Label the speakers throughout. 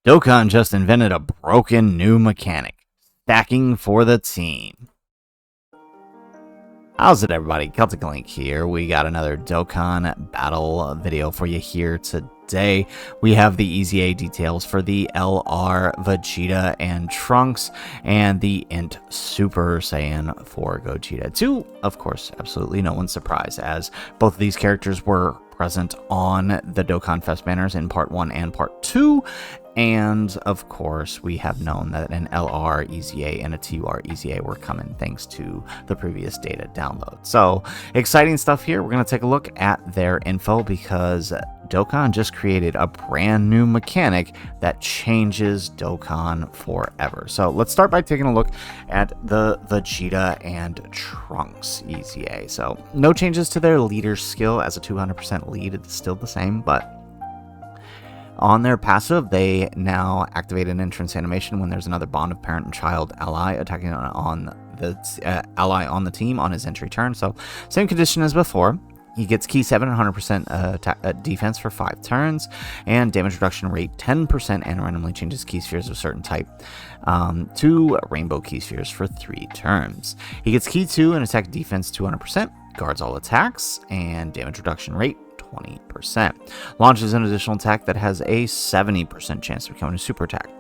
Speaker 1: Dokkan just invented a broken new mechanic. Stacking for the team. How's it, everybody? Celtic Link here. We got another Dokkan Battle video for you here today. We have the EZA details for the LR, Vegeta, and Trunks, and the Int Super Saiyan for Gogeta. To, of course, absolutely no one's surprise, as both of these characters were present on the Dokkan Fest banners in Part 1 and Part 2. And, of course, we have known that an LR EZA and a TUR EZA were coming thanks to the previous data download. So, exciting stuff here. We're going to take a look at their info because Dokkan just created a brand new mechanic that changes Dokkan forever. So, let's start by taking a look at the Vegeta and Trunks EZA. So, no changes to their leader skill as a 200% lead. It's still the same, but on their passive, they now activate an entrance animation when there's another bond of parent and child ally attacking on the ally on the team on his entry turn. So same condition as before. He gets key 7 and 100% defense for 5 turns, and damage reduction rate 10%, and randomly changes key spheres of a certain type to rainbow key spheres for 3 turns. He gets key 2 and attack defense 200%, guards all attacks, and damage reduction rate 20%. Launches an additional attack that has a 70% chance of becoming a super attack.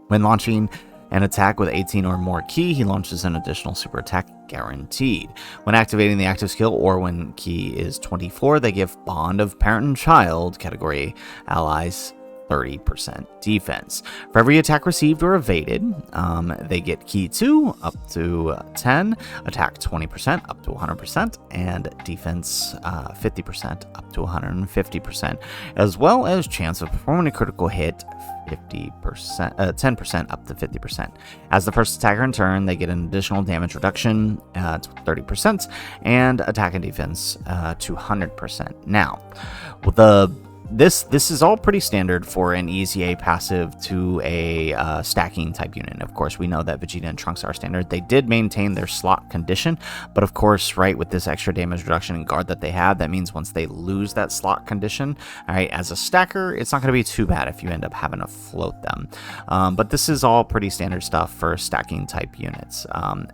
Speaker 1: When launching an attack with 18 or more key, he launches an additional super attack guaranteed. When activating the active skill or when key is 24, they give bond of parent and child category allies 30% defense. For every attack received or evaded, they get key 2 up to 10, attack 20% up to 100%, and defense 50% up to 150%, as well as chance of performing a critical hit 10% up to 50%. As the first attacker in turn, they get an additional damage reduction to 30% and attack and defense to 100%. Now, with This is all pretty standard for an EZA passive to a stacking type unit. Of course, we know that Vegeta and Trunks are standard. They did maintain their slot condition, but of course, right, with this extra damage reduction and guard that they have, that means once they lose that slot condition, all right, as a stacker, it's not going to be too bad if you end up having to float them. But this is all pretty standard stuff for stacking type units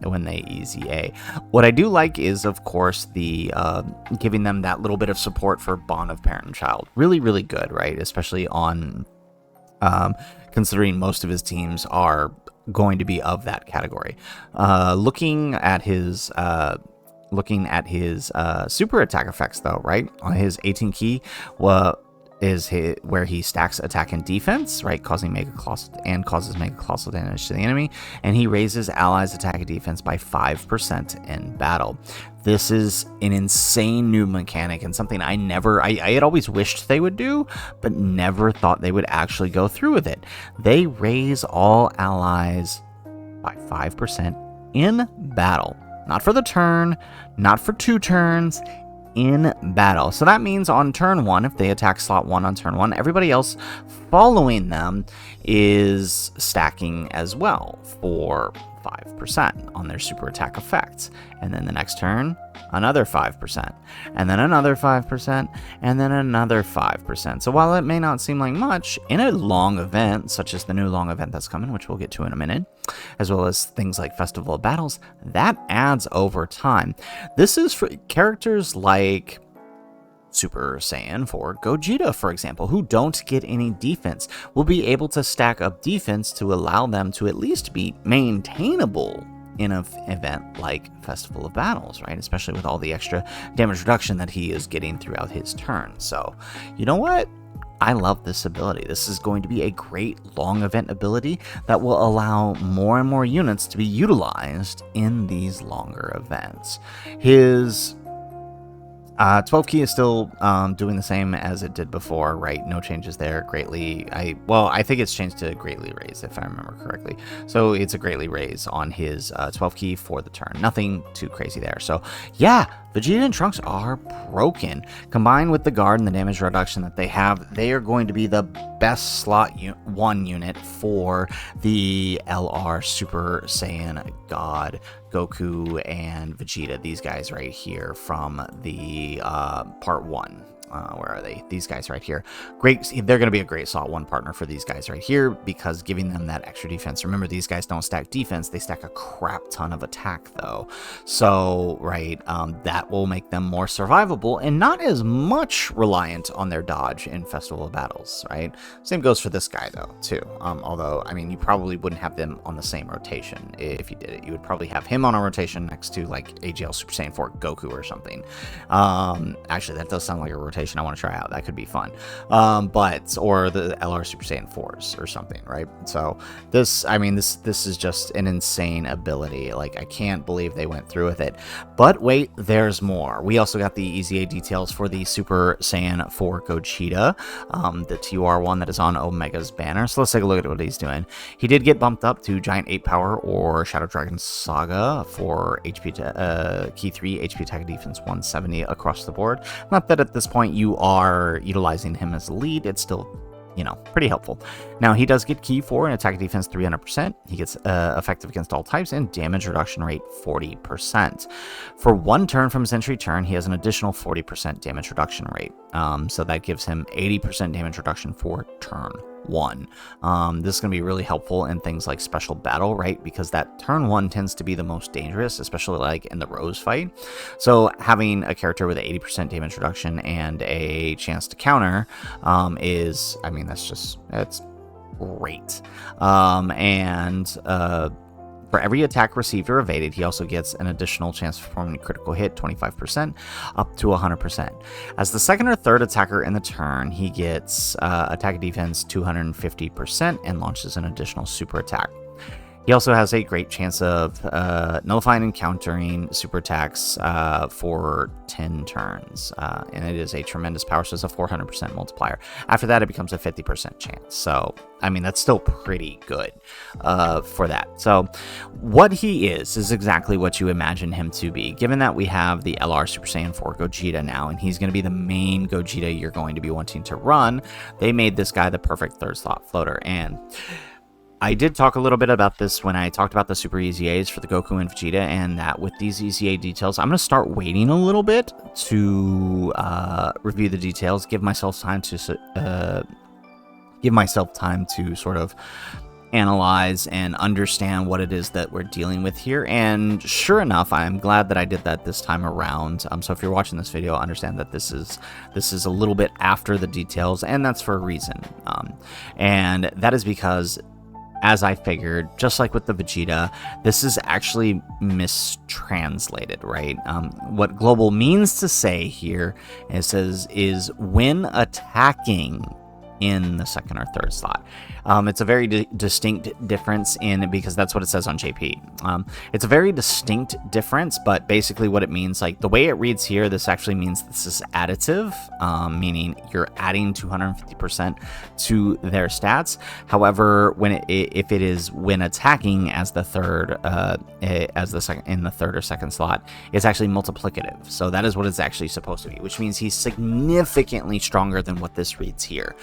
Speaker 1: when they EZA. What I do like is, of course, the giving them that little bit of support for bond of parent and child. Really good, right? Especially on considering most of his teams are going to be of that category. Looking at his super attack effects, though, right? On his 18 key, where he stacks attack and defense, right, causes mega colossal damage to the enemy, and he raises allies' attack and defense by 5% in battle. This is an insane new mechanic and something I had always wished they would do, but never thought they would actually go through with it. They raise all allies by 5% in battle. Not for the turn, not for 2 turns, in battle. So that means on turn 1, if they attack slot 1 on turn 1, everybody else following them is stacking as well for 5% on their super attack effects. And then the next turn, another 5%, and then another 5%, and then another 5%. So while it may not seem like much, in a long event, such as the new long event that's coming, which we'll get to in a minute, as well as things like Festival of Battles, that adds over time. This is for characters like Super Saiyan for Gogeta, for example, who don't get any defense, will be able to stack up defense to allow them to at least be maintainable in an event like Festival of Battles, right? Especially with all the extra damage reduction that he is getting throughout his turn. So, you know what? I love this ability. This is going to be a great long event ability that will allow more and more units to be utilized in these longer events. His 12 key is still doing the same as it did before, right? No changes there. Greatly, I think it's changed to greatly raise, if I remember correctly. So it's a greatly raise on his 12 key for the turn. Nothing too crazy there. So yeah, Vegeta and Trunks are broken. Combined with the guard and the damage reduction that they have, they are going to be the best slot 1 unit for the LR Super Saiyan God, Goku, and Vegeta. These guys right here from the Part 1. where are they? These guys right here. Great. They're going to be a great slot 1 partner for these guys right here because giving them that extra defense. Remember, these guys don't stack defense. They stack a crap ton of attack, though. So, right, that will make them more survivable and not as much reliant on their dodge in Festival of Battles, right? Same goes for this guy, though, too. Although, I mean, you probably wouldn't have them on the same rotation if you did it. You would probably have him on a rotation next to, like, AGL Super Saiyan 4 Goku or something. Actually, that does sound like a rotation I want to try out. That could be fun. Or the LR Super Saiyan 4s or something, right? So this, I mean, this is just an insane ability. Like, I can't believe they went through with it. But wait, there's more. We also got the EZA details for the Super Saiyan 4 Gogeta, the TUR one that is on Omega's banner. So let's take a look at what he's doing. He did get bumped up to Giant 8 Power or Shadow Dragon Saga for HP Key 3, HP Attack Defense 170 across the board. Not that at this point you are utilizing him as a lead, it's still, you know, pretty helpful. Now, he does get Key 4 and Attack Defense 300%. He gets effective against all types and damage reduction rate 40%. For 1 turn from his entry turn, he has an additional 40% damage reduction rate. So that gives him 80% damage reduction for turn 1. This is going to be really helpful in things like Special Battle, right? Because that turn 1 tends to be the most dangerous, especially like in the Rose fight. So having a character with 80% damage reduction and a chance to counter is, I mean, that's great. For every attack received or evaded, he also gets an additional chance of performing a critical hit, 25%, up to 100%. As the second or third attacker in the turn, he gets attack defense 250% and launches an additional super attack. He also has a great chance of nullifying and countering super attacks for 10 turns. And it is a tremendous power, so it's a 400% multiplier. After that, it becomes a 50% chance. So, I mean, that's still pretty good for that. So, what he is exactly what you imagine him to be. Given that we have the LR Super Saiyan 4 Gogeta now, and he's going to be the main Gogeta you're going to be wanting to run, they made this guy the perfect third slot floater. And I did talk a little bit about this when I talked about the Super EZAs for the Goku and Vegeta, and that with these EZA details, I'm going to start waiting a little bit to review the details, give myself time to sort of analyze and understand what it is that we're dealing with here. And sure enough, I'm glad that I did that this time around. So if you're watching this video, understand that this is a little bit after the details, and that's for a reason. And that is because, as I figured, just like with the Vegeta, this is actually mistranslated, right? What Global means to say here, it says, is when attacking in the second or third slot. It's a very distinct difference because that's what it says on JP. It's a very distinct difference, but basically what it means, like the way it reads here, this actually means this is additive, meaning you're adding 250% to their stats. However, if it is when attacking as the third, in the third or second slot, it's actually multiplicative. So that is what it's actually supposed to be, which means he's significantly stronger than what this reads here,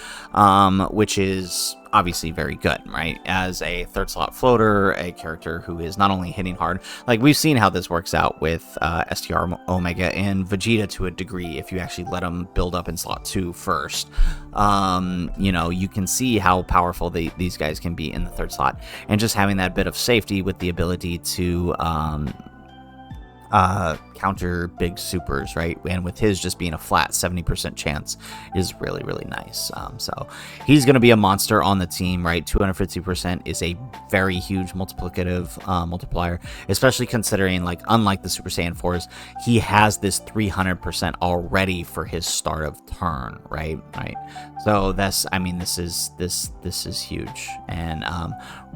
Speaker 1: which is obviously very good, right? As a third slot floater, a character who is not only hitting hard, like we've seen how this works out with STR Omega and Vegeta to a degree. If you actually let them build up in slot 2 first, you know, you can see how powerful these guys can be in the third slot, and just having that bit of safety with the ability to counter big supers, right? And with his just being a flat 70% chance is really, really nice. So he's going to be a monster on the team, right? 250% is a very huge multiplicative multiplier, especially considering, like, unlike the Super Saiyan 4s, he has this 300% already for his start of turn, right? So that's, I mean, this is huge, and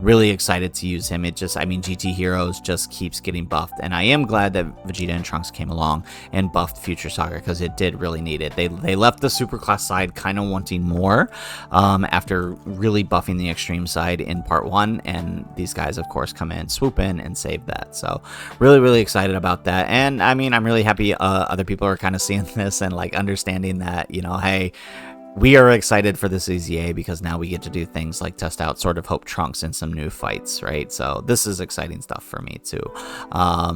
Speaker 1: really excited to use him. GT Heroes just keeps getting buffed, and I am glad that Vegeta and Trunks came along and buffed Future Saga, because it did really need it. They left the superclass side kind of wanting more after really buffing the extreme side in part 1, and these guys, of course, come in, swoop in, and save that. So really, really excited about that. And I mean, I'm really happy other people are kind of seeing this and like understanding that, you know, hey, we are excited for this EZA because now we get to do things like test out Sword of Hope Trunks in some new fights, right? So this is exciting stuff for me too.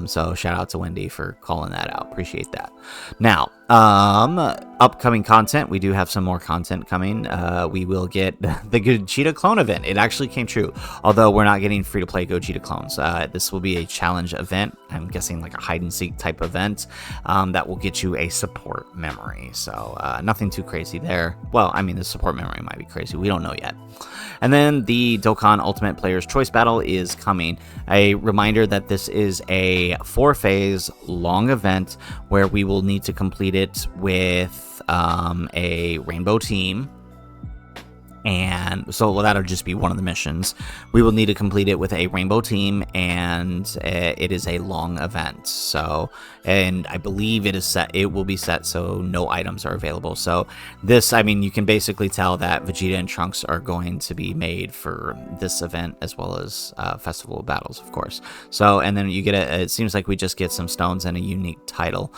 Speaker 1: So shout out to Wendy for calling that out. Appreciate that. Now, Upcoming content, we do have some more content coming. We will get the Gogeta clone event. It actually came true, although we're not getting free-to-play Gogeta clones. This will be a challenge event. I'm guessing like a hide-and-seek type event that will get you a support memory. So nothing too crazy there. Well, I mean, the support memory might be crazy. We don't know yet. And then the Dokkan Ultimate Player's Choice Battle is coming. A reminder that this is a 4-phase long event where we will need to complete it with a rainbow team. And so that'll just be one of the missions. We will need to complete it with a rainbow team, and it is a long event. So, and I believe it is set. It will be set so no items are available. So this, I mean, you can basically tell that Vegeta and Trunks are going to be made for this event as well as Festival of Battles, of course. So, and then you get it seems like we just get some stones and a unique title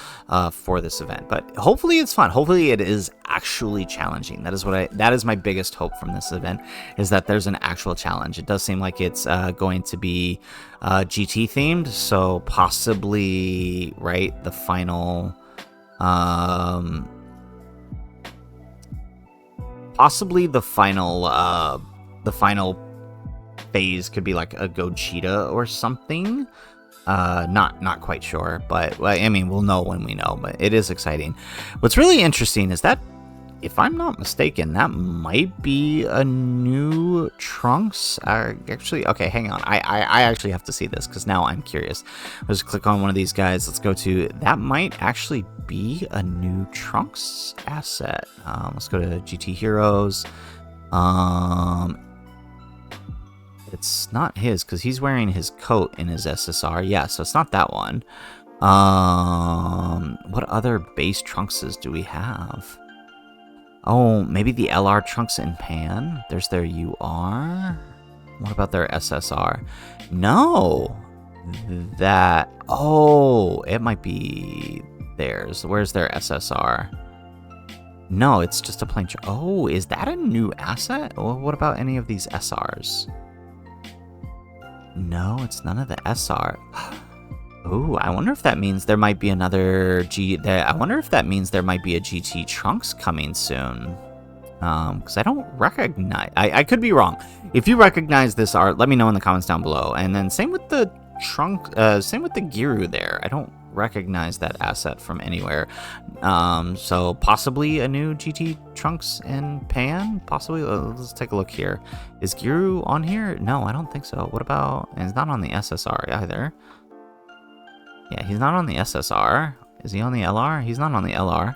Speaker 1: for this event. But hopefully it's fun. Hopefully it is actually challenging. That is my biggest hope from this event, is that there's an actual challenge. It does seem like it's going to be GT themed, so possibly the final possibly the final phase could be like a Gogeta or something. Not quite sure, but I mean, we'll know when we know. But it is exciting. What's really interesting is that, if I'm not mistaken, that might be a new Trunks. Actually, okay, hang on. I actually have to see this because now I'm curious. Let's click on one of these guys. Let's go to, that might actually be a new Trunks asset. Let's go to GT Heroes. It's not his because he's wearing his coat in his SSR. Yeah, so it's not that one. What other base Trunkses do we have? Oh, maybe the LR Trunks in Pan? There's their UR? What about their SSR? No! Oh, it might be theirs. Where's their SSR? No, it's just a plain... Oh, is that a new asset? Well, what about any of these SRs? No, it's none of the SR. Ooh, I wonder if that means there might be another I wonder if that means there might be a GT Trunks coming soon. Because I don't recognize... I could be wrong. If you recognize this art, let me know in the comments down below. And then same with the same with the Giru there. I don't recognize that asset from anywhere. So possibly a new GT Trunks and Pan? Possibly. Let's take a look here. Is Giru on here? No, I don't think so. What about... And it's not on the SSR either. Yeah, he's not on the SSR. Is he on the LR? He's not on the LR.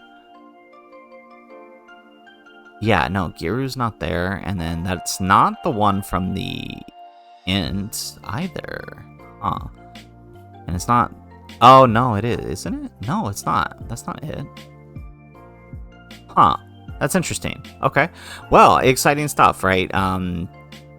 Speaker 1: Yeah, no, Giru's not there. And then that's not the one from the Int either. Huh. And it's not... Oh, no, it is, isn't it? No, it's not. That's not it. Huh. That's interesting. Okay. Well, exciting stuff, right?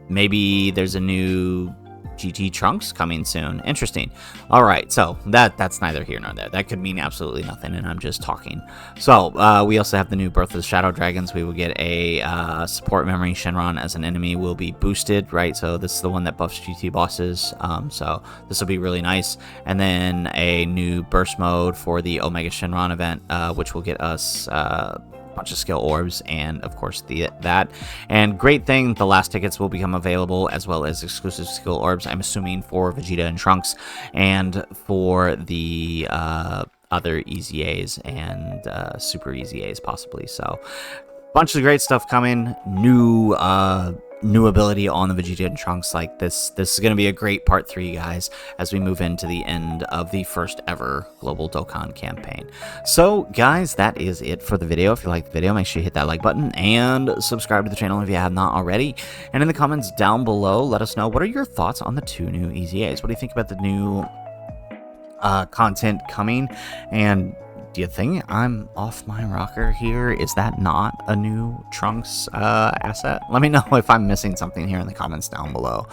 Speaker 1: Maybe there's a new GT Trunks coming soon. Interesting. All right, so that's neither here nor there. That could mean absolutely nothing, and I'm just talking. So we also have the new Birth of the Shadow Dragons. We will get a support memory. Shenron as an enemy will be boosted, right? So this is the one that buffs GT bosses. So this will be really nice. And then a new burst mode for the Omega Shenron event, which will get us bunch of skill orbs, and of course that. And great thing, the last tickets will become available, as well as exclusive skill orbs, I'm assuming for Vegeta and Trunks, and for the other EZAs and Super EZAs possibly. So bunch of great stuff coming. New ability on the Vegeta and Trunks. Like this is going to be a great part 3, guys, as we move into the end of the first ever global Dokkan campaign. So guys, that is it for the video. If you liked the video, make sure you hit that like button and subscribe to the channel if you have not already. And in the comments down below, let us know, what are your thoughts on the 2 new EZAs? What do you think about the new content coming? And do you think I'm off my rocker here? Is that not a new Trunks asset? Let me know if I'm missing something here in the comments down below.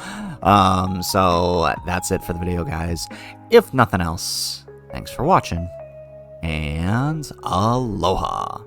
Speaker 1: So that's it for the video, guys. If nothing else, thanks for watching, and aloha.